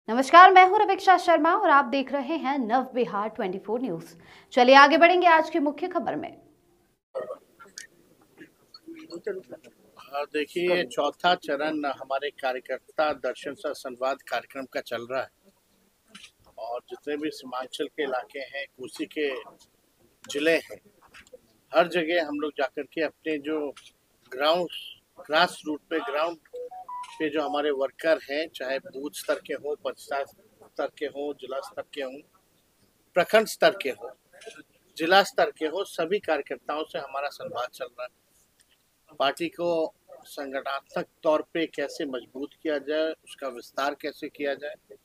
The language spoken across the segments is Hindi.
नमस्कार, मैं हूं रवीक्षा शर्मा और आप देख रहे हैं नव बिहार 24 न्यूज। चलिए आगे बढ़ेंगे आज की मुख्य खबर में। देखिए, चौथा चरण हमारे कार्यकर्ता दर्शन सह संवाद कार्यक्रम का चल रहा है और जितने भी सीमांचल के इलाके हैं, कोसी के जिले हैं, हर जगह हम लोग जाकर के अपने जो ग्राउंड ग्रास रूट पे ग्राउंड पे जो हमारे वर्कर हैं, चाहे बूथ स्तर के हों, पंचायत स्तर के हों, जिला स्तर के हों, प्रखंड स्तर के हों, जिला स्तर के हों, सभी कार्यकर्ताओं से हमारा संवाद चल रहा है। पार्टी को संगठनात्मक तौर पे कैसे मजबूत किया जाए, उसका विस्तार कैसे किया जाए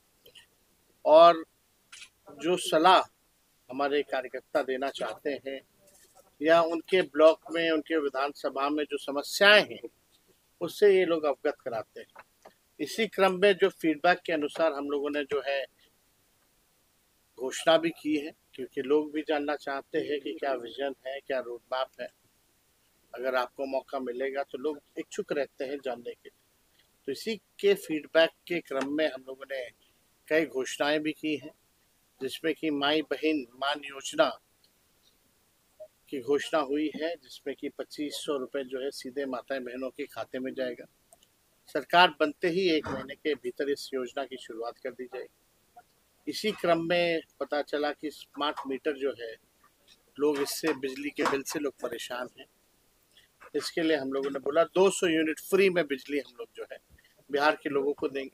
और जो सलाह हमारे कार्यकर्ता देना चाहते हैं या उनके ब्लॉक में, उनके विधानसभा में जो समस्याएं हैं, उससे ये लोग अवगत कराते हैं। इसी क्रम में जो फीडबैक के अनुसार हम लोगों ने जो है घोषणा भी की है, क्योंकि लोग भी जानना चाहते हैं कि क्या विजन है, क्या रोड मैप है। अगर आपको मौका मिलेगा तो लोग इच्छुक रहते हैं जानने के लिए। तो इसी के फीडबैक के क्रम में हम लोगों ने कई घोषणाएं भी की हैं, जिसमें कि माई बहन मान योजना की घोषणा हुई है, जिसमें कि 2500 रुपये जो है सीधे माताएं बहनों के खाते में जाएगा। सरकार बनते ही 1 महीने के भीतर इस योजना की शुरुआत कर दी जाएगी। इसी क्रम में पता चला कि स्मार्ट मीटर जो है, लोग इससे बिजली के बिल से लोग परेशान हैं। इसके लिए हम लोगों ने बोला 200 यूनिट फ्री में बिजली हम लोग जो है बिहार के लोगों को देंगे।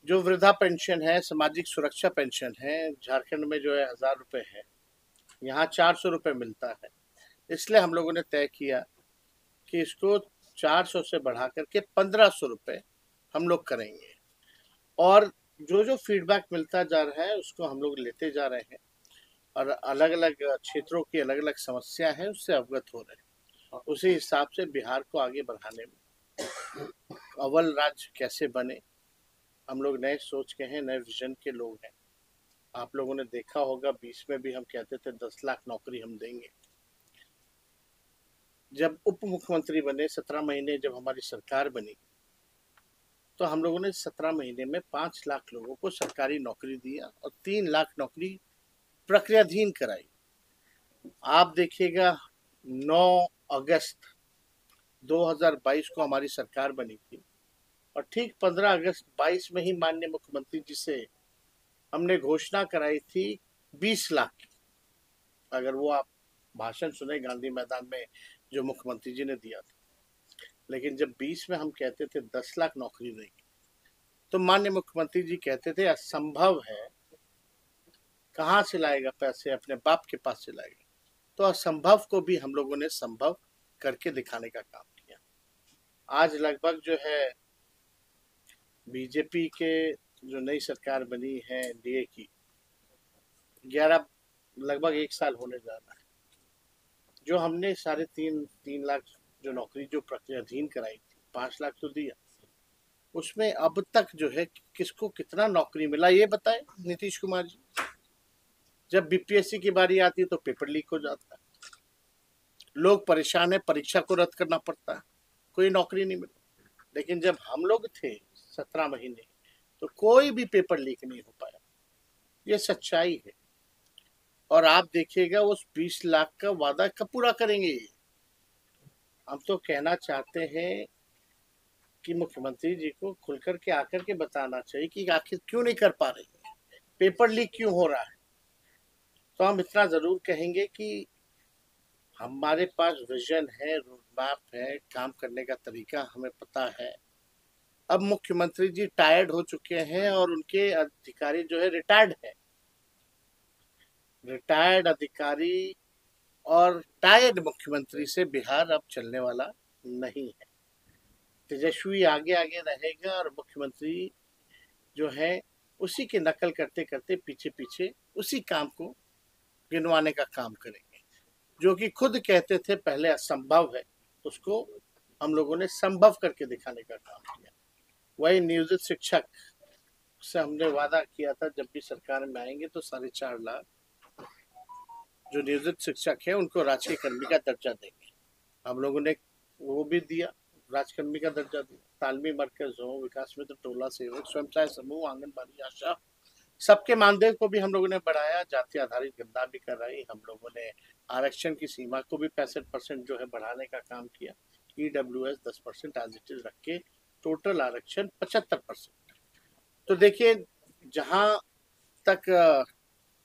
जो वृद्धा पेंशन है, सामाजिक सुरक्षा पेंशन है, झारखंड में जो है 1000 रुपये है, यहाँ 400 रुपये मिलता है। इसलिए हम लोगों ने तय किया कि इसको 400 से बढ़ा करके 1500 रुपये हम लोग करेंगे। और जो जो फीडबैक मिलता जा रहा है उसको हम लोग लेते जा रहे हैं और अलग अलग क्षेत्रों की अलग अलग समस्या है, उससे अवगत हो रहे हैं। उसी हिसाब से बिहार को आगे बढ़ाने में अव्वल राज्य कैसे बने, हम लोग नए सोच के हैं, नए विजन के लोग हैं। आप लोगों ने देखा होगा 20 में भी हम कहते थे 10 लाख नौकरी हम देंगे। जब उप मुख्यमंत्री बने, 17 महीने जब हमारी सरकार बनी, तो हम लोगों ने 17 महीने में 5 लाख लोगों को सरकारी नौकरी दिया और 3 लाख नौकरी प्रक्रियाधीन कराई। आप देखिएगा 9 अगस्त 2022 को हमारी सरकार बनी थी और ठीक 15 अगस्त 22 में ही माननीय मुख्यमंत्री जी से हमने घोषणा कराई थी 20 लाख की। अगर वो आप भाषण सुने गांधी मैदान में जो मुख्यमंत्री जी ने दिया था, लेकिन जब 20 में हम कहते थे 10 लाख नौकरी देंगे, तो माननीय मुख्यमंत्री जी कहते थे असंभव है, कहाँ से लाएगा पैसे, अपने बाप के पास से लाएगा। तो असंभव को भी हम लोगों ने संभव करके दिखाने का काम किया। आज लगभग जो है बीजेपी के जो नई सरकार बनी है एनडीए की, 11 लगभग 1 साल होने जा रहा है। जो हमने 3.5 लाख जो नौकरी जो प्रक्रियाधीन कराई थी, 5 लाख तो दिया, उसमें अब तक जो है किसको कितना नौकरी मिला ये बताए नीतीश कुमार जी। जब बीपीएससी की बारी आती है तो पेपर लीक हो जाता है, लोग परेशान है, परीक्षा को रद्द करना पड़ता है, कोई नौकरी नहीं मिली। लेकिन जब हम लोग थे 17 महीने, तो कोई भी पेपर लीक नहीं हो पाया। ये सच्चाई है। और आप देखिएगा उस 20 लाख का वादा कब पूरा करेंगे। हम तो कहना चाहते हैं कि मुख्यमंत्री जी को खुलकर के आकर के बताना चाहिए कि आखिर क्यों नहीं कर पा रही है, पेपर लीक क्यों हो रहा है। तो हम इतना जरूर कहेंगे कि हमारे पास विजन है, रोड मैप है, काम करने का तरीका हमें पता है। अब मुख्यमंत्री जी टायर्ड हो चुके हैं और उनके अधिकारी जो है रिटायर्ड है। रिटायर्ड अधिकारी और टायर्ड मुख्यमंत्री से बिहार अब चलने वाला नहीं है। तेजस्वी आगे आगे रहेगा और मुख्यमंत्री जो है उसी की नकल करते करते पीछे पीछे उसी काम को गिनवाने का काम करेंगे। जो कि खुद कहते थे पहले असंभव है, उसको हम लोगों ने संभव करके दिखाने का काम किया। वही नियोजित शिक्षक से हमने वादा किया था जब भी सरकार में आएंगे तो 4.5 लाख जो नियोजित शिक्षक है उनको राजकीय कर्मी का दर्जा देंगे। हम लोगों ने वो भी दिया। राजकर्मी का दर्जा दिया, तालमी मरकज हो, विकास मित्र टोला सेवक, स्वयं सहायता समूह, आंगनबाड़ी आशा, सबके मानदेय को भी हम लोगों ने बढ़ाया। जाति आधारित गद्दार भी कराई। हम लोगों ने आरक्षण की सीमा को भी 65% जो है बढ़ाने का काम किया। EWS 10% एज इट इज रख के टोटल आरक्षण 75%। तो देखिए, जहां तक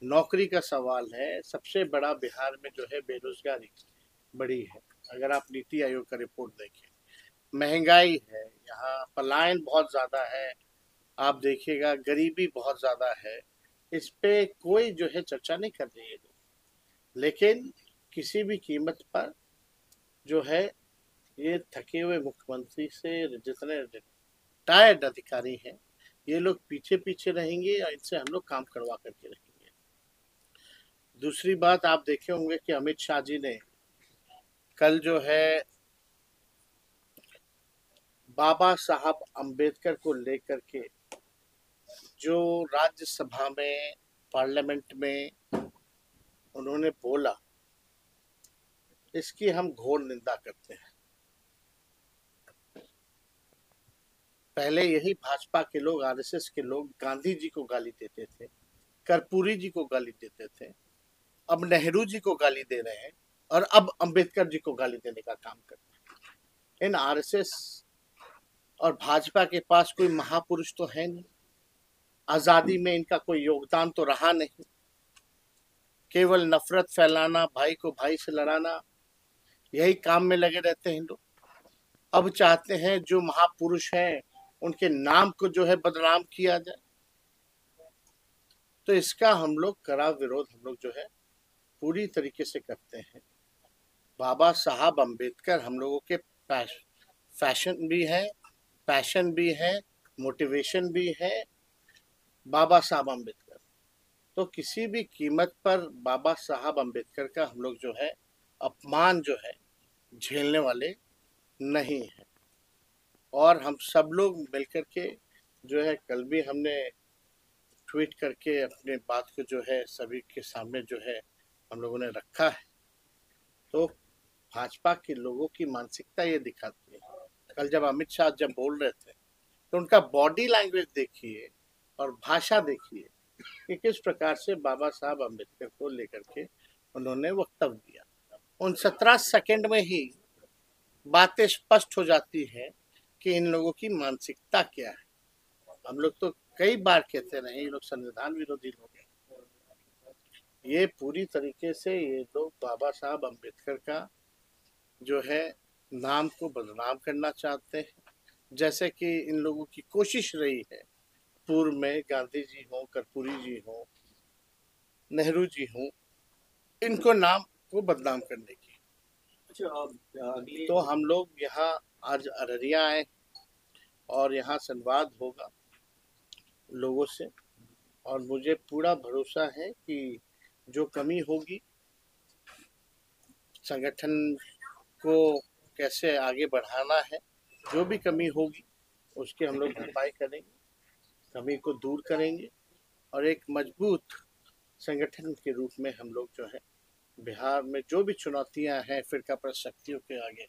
नौकरी का सवाल है, सबसे बड़ा बिहार में जो है बेरोजगारी बड़ी है। अगर आप नीति आयोग का रिपोर्ट देखें, महंगाई है, यहाँ पलायन बहुत ज्यादा है, आप देखिएगा गरीबी बहुत ज्यादा है। इस पे कोई जो है चर्चा नहीं कर रही है लोग। लेकिन किसी भी कीमत पर जो है ये थके हुए मुख्यमंत्री से जितने रिटायर्ड अधिकारी हैं, ये लोग पीछे पीछे रहेंगे और इनसे हम लोग काम करवा करके रहेंगे। दूसरी बात, आप देखे होंगे कि अमित शाह जी ने कल जो है बाबा साहब अम्बेडकर को लेकर के जो राज्यसभा में, पार्लियामेंट में उन्होंने बोला, इसकी हम घोर निंदा करते हैं। पहले यही भाजपा के लोग, आरएसएस के लोग गांधी जी को गाली देते थे, कर्पूरी जी को गाली देते थे, अब नेहरू जी को गाली दे रहे हैं और अब अंबेडकर जी को गाली देने का काम करते हैं। इन आरएसएस और भाजपा के पास कोई महापुरुष तो है नहीं, आजादी में इनका कोई योगदान तो रहा नहीं। केवल नफरत फैलाना, भाई को भाई से लड़ाना, यही काम में लगे रहते हैं लोग। अब चाहते हैं जो महापुरुष हैं उनके नाम को जो है बदनाम किया जाए। तो इसका हम लोग कड़ा विरोध हम लोग जो है पूरी तरीके से करते हैं। बाबा साहब अम्बेडकर हम लोगों के फैशन भी है, पैशन भी है, मोटिवेशन भी है। बाबा साहब अम्बेडकर, तो किसी भी कीमत पर बाबा साहब अम्बेडकर का हम लोग जो है अपमान जो है झेलने वाले नहीं है। और हम सब लोग मिलकर के जो है, कल भी हमने ट्वीट करके अपने बात को जो है सभी के सामने जो है हम लोगों ने रखा है। तो भाजपा के लोगों की मानसिकता ये दिखाती है। कल जब अमित शाह जब बोल रहे थे तो उनका बॉडी लैंग्वेज देखिए और भाषा देखिए कि किस प्रकार से बाबा साहब अम्बेडकर को लेकर के उन्होंने वक्तव्य दिया। उन 17 सेकंड में ही बातें स्पष्ट हो जाती है कि इन लोगों की मानसिकता क्या है। हम लोग तो कई बार कहते रहे ये लोग संविधान विरोधी लोग हैं। ये पूरी तरीके से ये लोग बाबा साहब अम्बेडकर का जो है नाम को बदनाम करना चाहते हैं। जैसे कि इन लोगों की कोशिश रही है पूर्व में, गांधी जी हो, कर्पूरी जी हो, नेहरू जी हो, इनको नाम को बदनाम करने की। तो हम लोग यहाँ आज अररिया आए और यहाँ संवाद होगा लोगों से, और मुझे पूरा भरोसा है कि जो कमी होगी संगठन को कैसे आगे बढ़ाना है, जो भी कमी होगी उसके हम लोग भरपाई करेंगे, कमी को दूर करेंगे और एक मजबूत संगठन के रूप में हम लोग जो है बिहार में जो भी चुनौतियां हैं फिरका प्रस्त शक्तियों के आगे,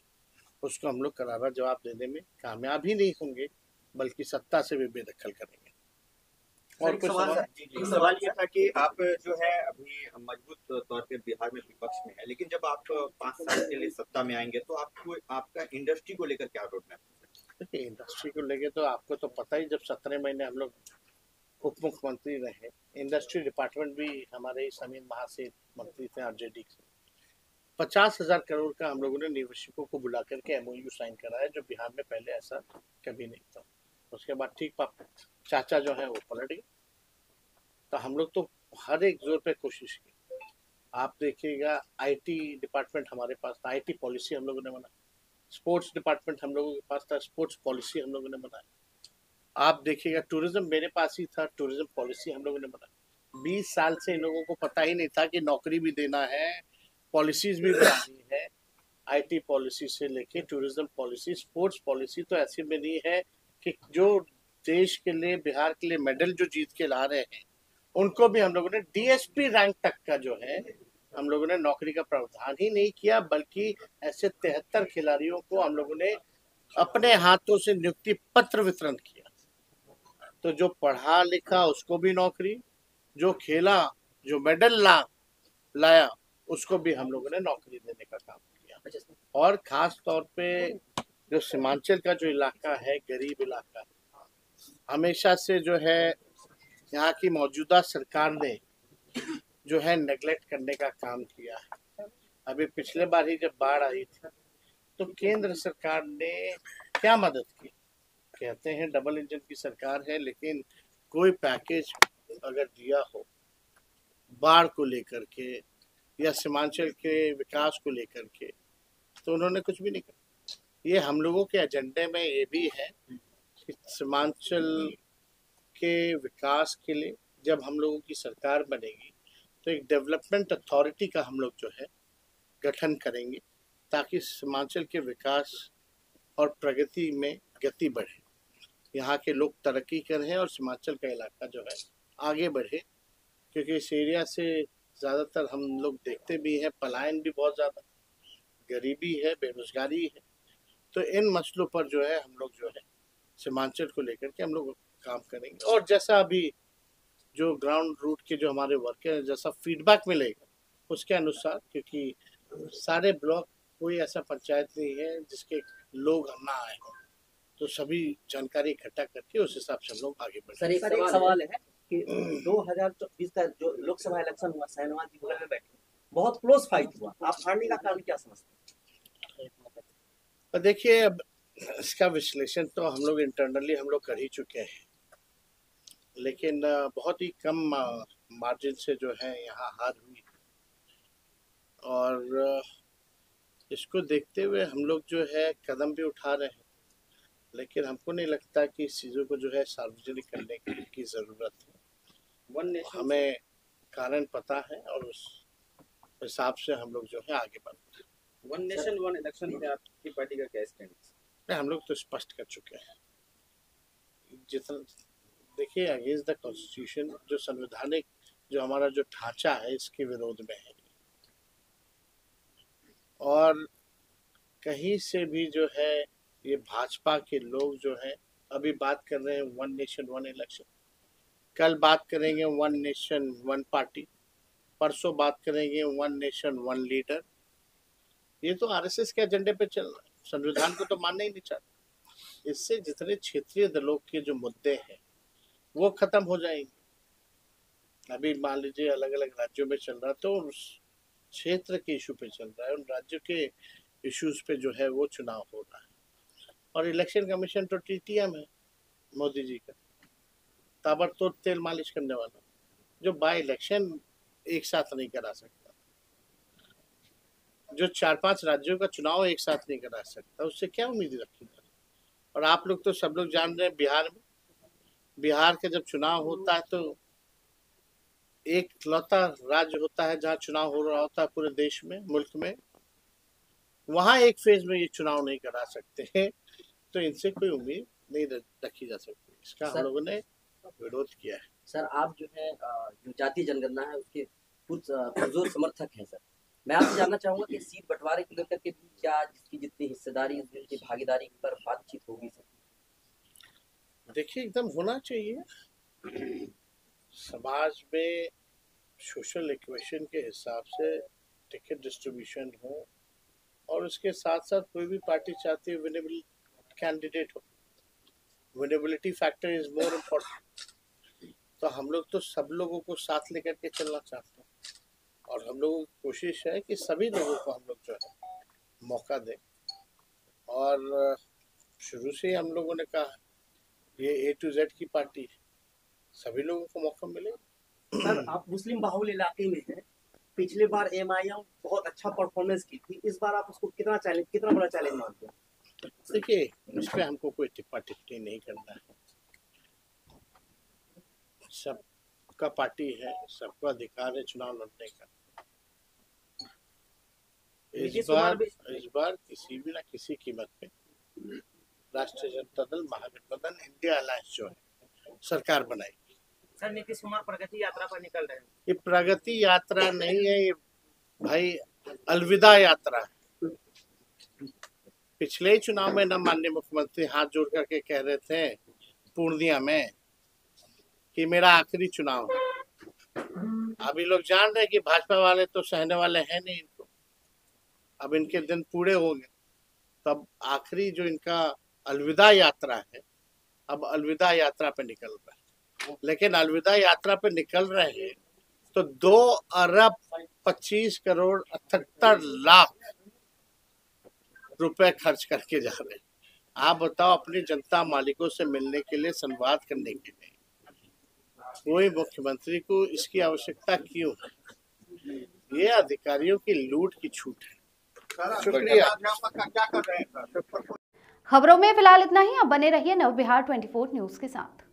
उसको हम लोग करारा जवाब देने में कामयाब ही नहीं होंगे, बल्कि सत्ता से भी बेदखल करेंगे। और एक सवाल ये था कि आप जो है अभी मजबूत तौर पे बिहार में विपक्ष में है, लेकिन जब आप 5 साल के लिए सत्ता में आएंगे तो आपको आपका इंडस्ट्री को लेकर क्या रोड मैप है? देखिए, इंडस्ट्री को लेकर तो आपको तो पता ही, जब 17 महीने हम लोग उप मुख्यमंत्री रहे, इंडस्ट्री डिपार्टमेंट भी हमारे समीन महासेठ मंत्री थे आरजेडी से। 50,000 करोड़ का हम लोगों ने निवेशकों को बुला करके MOU साइन कराया, जो बिहार में पहले ऐसा कभी नहीं था। उसके बाद ठीक चाचा जो है वो पलट गए। तो हम लोग तो हर एक जोर पे कोशिश की। आप देखिएगा IT डिपार्टमेंट हमारे पास था, IT पॉलिसी हम लोगों ने बनाई। स्पोर्ट्स डिपार्टमेंट हम लोगों के पास था, स्पोर्ट्स पॉलिसी हम लोगों ने बनाई। आप देखिएगा टूरिज्म मेरे पास ही था, टूरिज्म पॉलिसी हम लोगों ने बनाई। 20 साल से इन लोगों को पता ही नहीं था कि नौकरी भी देना है, पॉलिसीज भी बनानी है। IT पॉलिसी से लेके टूरिज्म पॉलिसी, स्पोर्ट्स पॉलिसी तो ऐसी बनी है कि जो देश के लिए, बिहार के लिए मेडल जो जीत के ला रहे हैं, उनको भी हम लोगों ने DSP रैंक तक का जो है हम लोगों ने नौकरी का प्रावधान ही नहीं किया, बल्कि ऐसे 73 खिलाड़ियों को हम लोगों ने अपने हाथों से नियुक्ति पत्र वितरण किया। तो जो पढ़ा लिखा उसको भी नौकरी, जो खेला, जो मेडल लाया उसको भी हम लोगों ने नौकरी देने का काम किया। और खास तौर पे जो सीमांचल का जो इलाका है, गरीब इलाका है, हमेशा से जो है यहाँ की मौजूदा सरकार ने जो है नेग्लेक्ट करने का काम किया है। अभी पिछले बार ही जब बाढ़ आई थी तो केंद्र सरकार ने क्या मदद की? कहते हैं डबल इंजन की सरकार है, लेकिन कोई पैकेज अगर दिया हो बाढ़ को लेकर के या सीमांचल के विकास को लेकर के, तो उन्होंने कुछ भी नहीं करा। ये हम लोगों के एजेंडे में ये भी है कि सीमांचल के विकास के लिए जब हम लोगों की सरकार बनेगी तो एक डेवलपमेंट अथॉरिटी का हम लोग जो है गठन करेंगे, ताकि सीमांचल के विकास और प्रगति में गति बढ़े, यहाँ के लोग तरक्की करें और सीमांचल का इलाका जो है आगे बढ़े। क्योंकि इस एरिया से ज़्यादातर हम लोग देखते भी हैं पलायन भी बहुत ज़्यादा, गरीबी है, बेरोजगारी है। तो इन मसलों पर जो है हम लोग जो है सीमांचल को लेकर के हम लोग काम करेंगे। और जैसा अभी जो ग्राउंड रूट के जो हमारे वर्कर हैं, जैसा फीडबैक मिलेगा उसके अनुसार, क्योंकि सारे ब्लॉक कोई ऐसा पंचायत नहीं है जिसके लोग ना आए हों, तो सभी जानकारी इकट्ठा करके उस हिसाब से हम लोग आगे बढ़े। सर एक सवाल है कि 2024 का जो लोकसभा इलेक्शन हुआ, शाहनवाज जी बगल में बैठे, बहुत क्लोज फाइट हुआ, आप हारने का कारण क्या समझते हैं? देखिए, अब इसका विश्लेषण तो हम लोग इंटरनली हम लोग कर ही चुके हैं, लेकिन बहुत ही कम मार्जिन से जो है यहाँ हार हुई। और इसको देखते हुए हम लोग जो है कदम भी उठा रहे हैं, लेकिन हमको नहीं लगता कि इस चीज़ों को जो है सार्वजनिक करने की ज़रूरत है। हमें कारण पता है और उस हिसाब से हम लोग जो है आगे बढ़ रहे हैं। वन नेशन वन इलेक्शन पे आपकी पार्टी का क्या स्टैंड है? हम लोग तो स्पष्ट कर चुके हैं। जितना देखिए, अगेंस्ट द कॉन्स्टिट्यूशन, जो संवैधानिक जो हमारा जो ढांचा है, इसके विरोध में है। और कहीं से भी जो है ये भाजपा के लोग जो है अभी बात कर रहे हैं वन नेशन वन इलेक्शन, कल बात करेंगे वन नेशन वन पार्टी, परसों बात करेंगे वन नेशन वन लीडर। ये तो आरएसएस के एजेंडे पे चल रहा है, संविधान को तो मानना ही नहीं चाहते। इससे जितने क्षेत्रीय दलों के जो मुद्दे हैं वो खत्म हो जाएंगे। अभी मान लीजिए अलग अलग राज्यों में चल रहा, तो उस क्षेत्र के इशू पे चल रहा है, उन राज्यों के इश्यूज पे जो है वो चुनाव हो रहा है। और इलेक्शन कमीशन तो टीटीएम है मोदी जी का, ताबड़तोड़ तेल मालिश करने वाला, जो बाय इलेक्शन एक साथ नहीं करा सकता, जो 4-5 राज्यों का चुनाव एक साथ नहीं करा सकता, उससे क्या उम्मीद रखी जाए। और आप लोग तो सब लोग जान रहे हैं, बिहार का जब चुनाव होता है तो एक लौता राज्य होता है जहाँ चुनाव हो रहा होता है पूरे देश में, मुल्क में, वहाँ एक फेज में ये चुनाव नहीं करा सकते हैं। तो इनसे कोई उम्मीद नहीं रखी जा सकती, इसका हम लोगों ने विरोध किया है। सर आप जो है जो जातीय जनगणना है उसके पुरजोर समर्थक हैं सर। मैं आपसे जानना चाहूंगा कि सीट बंटवारे को लेकर के भी क्या जिसकी जितनी हिस्सेदारी, जितनी भागीदारी पर बातचीत होगी सर? देखिए, एकदम होना चाहिए। समाज में सोशल इक्वेशन के हिसाब से टिकट डिस्ट्रीब्यूशन हो, और उसके साथ साथ कोई भी पार्टी चाहती है विनेबल कैंडिडेट हो। Winnability factor is more important. तो हम लोग तो सब लोगों को साथ लेकर के चलना चाहते हैं, और हम लोगों की कोशिश है कि सभी लोगों को हम लोग जो है मौका दें। और शुरू से ही हम लोगों ने कहा ये A to Z की पार्टी है, सभी लोगों को मौका मिले। सर आप मुस्लिम बाहुल इलाके में हैं, पिछले बार MIM बहुत अच्छा परफॉर्मेंस की थी, इस बार आप उसको कितना बड़ा चैलेंज मानते हैं? देखिए, इस पे हमको कोई टिप्पा टिप्पणी नहीं करना है। सबका पार्टी है, सबको अधिकार है चुनाव लड़ने का। इस बार किसी भी ना किसी कीमत पे राष्ट्रीय जनता दल महागठबंधन इंडिया अलायंस जो है सरकार बनाएगी। सर नीतीश कुमार प्रगति यात्रा पर निकल रहे हैं। ये प्रगति यात्रा नहीं है, ये भाई अलविदा यात्रा है। पिछले ही चुनाव में न माननीय मुख्यमंत्री हाथ जोड़ करके कह रहे थे पूर्णिया में कि मेरा आखिरी चुनाव है। अभी लोग जान रहे हैं कि भाजपा वाले तो सहने वाले हैं नहीं इनको, अब इनके दिन पूरे हो गए। तब आखिरी जो इनका अलविदा यात्रा है, अब अलविदा यात्रा पे निकल रहे हैं। लेकिन अलविदा यात्रा पे निकल रहे हैं तो 2 अरब 25 करोड़ 78 लाख रुपए खर्च करके जा रहे हैं। आप बताओ, अपनी जनता मालिकों से मिलने के लिए, संवाद करने के लिए कोई मुख्यमंत्री को इसकी आवश्यकता क्यों है? ये अधिकारियों की लूट की छूट है। शुक्रिया। खबरों में फिलहाल इतना ही। अब बने रहिए नव बिहार 24 न्यूज के साथ।